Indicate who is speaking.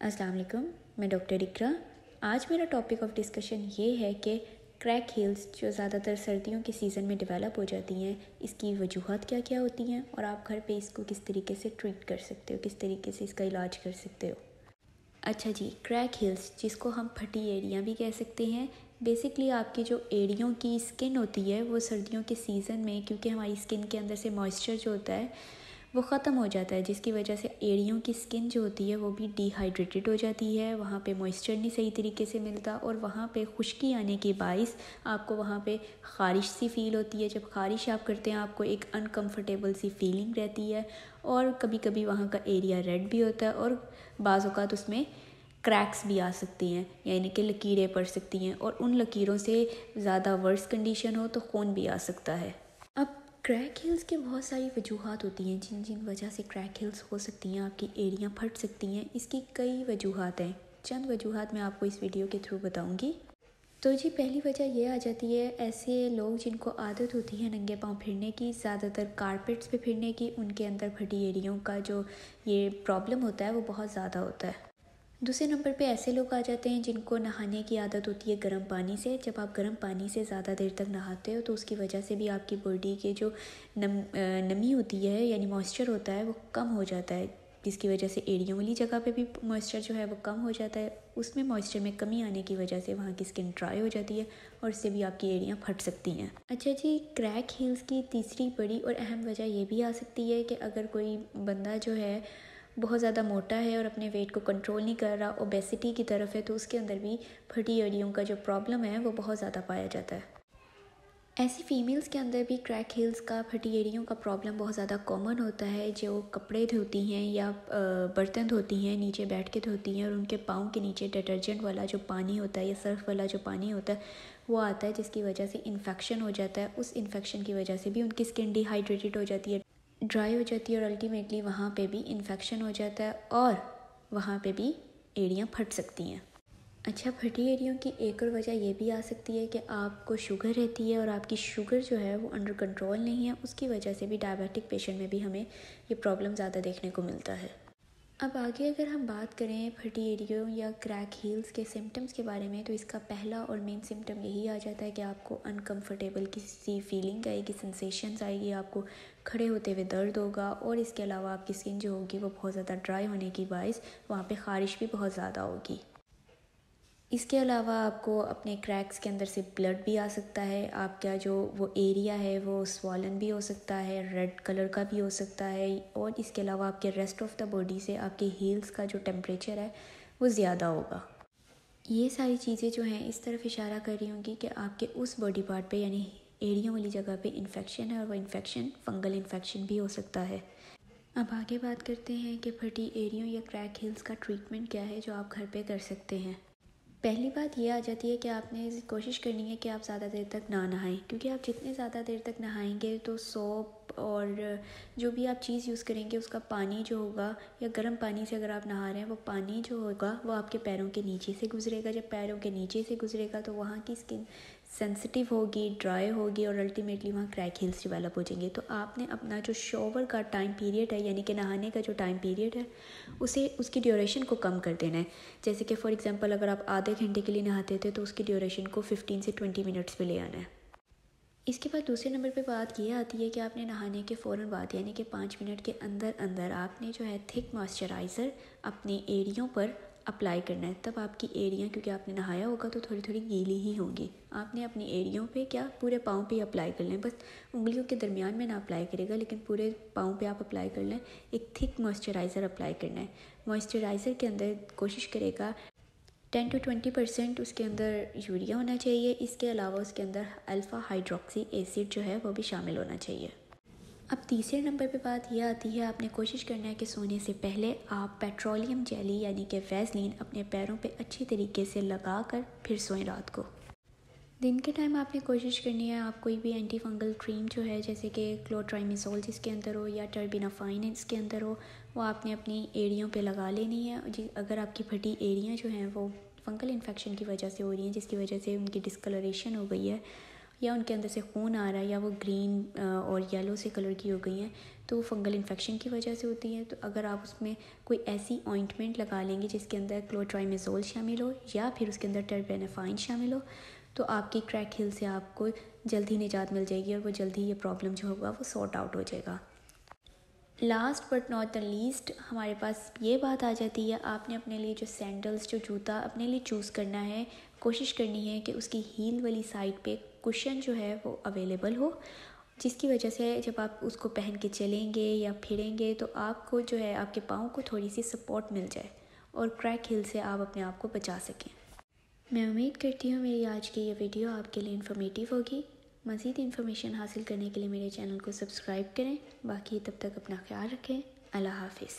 Speaker 1: अस्सलाम वालेकुम, मैं डॉक्टर इकरा। आज मेरा टॉपिक ऑफ डिस्कशन ये है कि क्रैक हील्स जो ज़्यादातर सर्दियों के सीज़न में डेवलप हो जाती हैं, इसकी वजूहत क्या क्या होती हैं और आप घर पे इसको किस तरीके से ट्रीट कर सकते हो, किस तरीके से इसका इलाज कर सकते हो। अच्छा जी, क्रैक हील्स जिसको हम फटी एड़ियाँ भी कह सकते हैं। बेसिकली आपकी जो एड़ियों की स्किन होती है वो सर्दियों के सीज़न में, क्योंकि हमारी स्किन के अंदर से मॉइस्चर जो होता है वो ख़त्म हो जाता है, जिसकी वजह से एड़ियों की स्किन जो होती है वो भी डिहाइड्रेटेड हो जाती है। वहाँ पे मॉइस्चर नहीं सही तरीके से मिलता और वहाँ पे खुश्की आने के बाइस आपको वहाँ पे ख़ारिश सी फ़ील होती है। जब ख़ारिश आप करते हैं आपको एक अनकम्फर्टेबल सी फीलिंग रहती है और कभी कभी वहाँ का एरिया रेड भी होता है और बाज़ औक़ात उसमें क्रैक्स भी आ सकती हैं, यानी कि लकीरें पड़ सकती हैं और उन लकीरों से ज़्यादा वर्स कंडीशन हो तो खून भी आ सकता है। अब क्रैक हील्स की बहुत सारी वजूहात होती हैं जिन जिन वजह से क्रैक हील्स हो सकती हैं, आपकी एड़ियाँ फट सकती हैं। इसकी कई वजूहात हैं, चंद वजूहात मैं आपको इस वीडियो के थ्रू बताऊंगी। तो जी पहली वजह ये आ जाती है, ऐसे लोग जिनको आदत होती है नंगे पाँव फिरने की, ज़्यादातर कारपेट्स पे फिरने की, उनके अंदर फटी एड़ियों का जो ये प्रॉब्लम होता है वो बहुत ज़्यादा होता है। दूसरे नंबर पे ऐसे लोग आ जाते हैं जिनको नहाने की आदत होती है गर्म पानी से। जब आप गर्म पानी से ज़्यादा देर तक नहाते हो तो उसकी वजह से भी आपकी बॉडी के जो नमी होती है यानी मॉइस्चर होता है वो कम हो जाता है, जिसकी वजह से एड़ियों वाली जगह पे भी मॉइस्चर जो है वो कम हो जाता है। उसमें मॉइस्चर में कमी आने की वजह से वहाँ की स्किन ड्राई हो जाती है और इससे भी आपकी एड़ियाँ फट सकती हैं। अच्छा जी, क्रैक हील्स की तीसरी बड़ी और अहम वजह ये भी आ सकती है कि अगर कोई बंदा जो है बहुत ज़्यादा मोटा है और अपने वेट को कंट्रोल नहीं कर रहा, ओबेसिटी की तरफ है, तो उसके अंदर भी फटी एड़ियों का जो प्रॉब्लम है वो बहुत ज़्यादा पाया जाता है। ऐसी फीमेल्स के अंदर भी क्रैक हील्स का, फटी एड़ियों का प्रॉब्लम बहुत ज़्यादा कॉमन होता है। जो कपड़े धोती हैं या बर्तन धोती हैं, नीचे बैठ के धोती हैं और उनके पाँव के नीचे डिटर्जेंट वाला जो पानी होता है या सर्फ वाला जो पानी होता है वो आता है, जिसकी वजह से इन्फेक्शन हो जाता है। उस इन्फेक्शन की वजह से भी उनकी स्किन डिहाइड्रेटेड हो जाती है, ड्राई हो जाती है और अल्टीमेटली वहाँ पे भी इन्फेक्शन हो जाता है और वहाँ पे भी एड़ियाँ फट सकती हैं। अच्छा, फटी एड़ियों की एक और वजह ये भी आ सकती है कि आपको शुगर रहती है और आपकी शुगर जो है वो अंडर कंट्रोल नहीं है। उसकी वजह से भी डायबिटिक पेशेंट में भी हमें ये प्रॉब्लम ज़्यादा देखने को मिलता है। अब आगे अगर हम बात करें फटी एड़ियों या क्रैक हील्स के सिम्टम्स के बारे में, तो इसका पहला और मेन सिम्टम यही आ जाता है कि आपको अनकम्फर्टेबल किसी फीलिंग आएगी, सेंसेशंस आएगी, आपको खड़े होते हुए दर्द होगा और इसके अलावा आपकी स्किन जो होगी वो बहुत ज़्यादा ड्राई होने की बाइस वहाँ पे ख़ारिश भी बहुत ज़्यादा होगी। इसके अलावा आपको अपने क्रैक्स के अंदर से ब्लड भी आ सकता है, आपका जो वो एरिया है वो स्वॉलन भी हो सकता है, रेड कलर का भी हो सकता है और इसके अलावा आपके रेस्ट ऑफ द बॉडी से आपके हील्स का जो टेम्परेचर है वो ज़्यादा होगा। ये सारी चीज़ें जो हैं इस तरफ इशारा कर रही होंगी कि आपके उस बॉडी पार्ट पे यानी एड़ियों वाली जगह पे इन्फेक्शन है और वो इन्फेक्शन फंगल इन्फेक्शन भी हो सकता है। अब आगे बात करते हैं कि फटी एड़ियों या क्रैक हील्स का ट्रीटमेंट क्या है जो आप घर पे कर सकते हैं। पहली बात ये आ जाती है कि आपने कोशिश करनी है कि आप ज़्यादा देर तक ना नहाएं, क्योंकि आप जितने ज़्यादा देर तक नहाएंगे तो सोप और जो भी आप चीज़ यूज़ करेंगे उसका पानी जो होगा, या गर्म पानी से अगर आप नहा रहे हैं वो पानी जो होगा वो आपके पैरों के नीचे से गुजरेगा। जब पैरों के नीचे से गुजरेगा तो वहाँ की स्किन सेंसिटिव होगी, ड्राई होगी और अल्टीमेटली वहाँ क्रैक हील्स डेवलप हो जाएंगे। तो आपने अपना जो शॉवर का टाइम पीरियड है यानी कि नहाने का जो टाइम पीरियड है उसे उसकी ड्यूरेशन को कम कर देना है। जैसे कि फॉर एग्जांपल अगर आप आधे घंटे के लिए नहाते थे तो उसकी ड्यूरेशन को 15 से 20 मिनट्स पे ले आना है। इसके बाद दूसरे नंबर पे बात ये आती है कि आपने नहाने के फ़ौरन बाद यानी कि 5 मिनट के अंदर अंदर आपने जो है थिक मॉइस्चराइज़र अपनी एड़ियों पर अप्लाई करना है। तब आपकी एड़ियाँ, क्योंकि आपने नहाया होगा तो थोड़ी थोड़ी गीली ही होंगी, आपने अपनी एड़ियों पे क्या पूरे पाँव पे अप्लाई कर लें। बस उंगलियों के दरमियान में ना अप्लाई करेगा लेकिन पूरे पाँव पे आप अप्लाई कर लें। एक थिक मॉइस्चराइज़र अप्लाई करना है। मॉइस्चराइज़र के अंदर कोशिश करेगा 10 to 20% उसके अंदर यूरिया होना चाहिए। इसके अलावा उसके अंदर अल्फ़ा हाइड्रोक्सी एसिड जो है वो भी शामिल होना चाहिए। अब तीसरे नंबर पे बात यह आती है, आपने कोशिश करना है कि सोने से पहले आप पेट्रोलियम जेली यानी कि वैसलीन अपने पैरों पे अच्छी तरीके से लगा कर फिर सोएं रात को। दिन के टाइम आपने कोशिश करनी है आप कोई भी एंटी फंगल क्रीम जो है जैसे कि क्लोट्राइमिसोल जिसके अंदर हो या टर्बिनाफाइन इसके अंदर हो, वो आपने अपनी एड़ियों पे लगा लेनी है। अगर आपकी फटी एड़ियाँ जो हैं वो फंगल इन्फेक्शन की वजह से हो रही हैं, जिसकी वजह से उनकी डिस्कलरेशन हो गई है یا ان کے اندر سے خون آ رہا ہے یا وہ گرین اور یلو سے کلر کی ہو گئی ہیں تو وہ فنگل انفیکشن کی وجہ سے ہوتی ہیں. تو اگر آپ اس میں کوئی ایسی آئنٹمنٹ لگا لیں گے جس کے اندر کلوٹرائمیزول شامل ہو یا پھر اس کے اندر ٹرپینیفائن شامل ہو تو آپ کی کریک ہیل سے آپ کو جلد ہی نجات مل جائے گی اور وہ جلد ہی یہ پرابلم جو ہوگا وہ سارٹ آؤٹ ہو جائے گا. Last but not the least ہمارے پاس یہ بات آ جاتی ہے آپ نے اپنے لیے جو سینڈلز جو جوتا اپنے لیے چوز کرنا ہے کوشش کرنی ہے کہ اس کی ہیل والی سائڈ پہ کشن جو ہے وہ اویلیبل ہو, جس کی وجہ سے جب آپ اس کو پہن کے چلیں گے یا پھریں گے تو آپ کو جو ہے آپ کے پاؤں کو تھوڑی سی سپورٹ مل جائے اور کریک ہیل سے آپ اپنے آپ کو بچا سکیں. میں امید کرتی ہوں میری آج کی یہ ویڈیو آپ کے لیے انفارمیٹیو ہوگی. مزید انفارمیشن حاصل کرنے کے لیے میرے چینل کو سبسکرائب کریں. باقی تب تک اپنا خیال رکھیں. اللہ حافظ.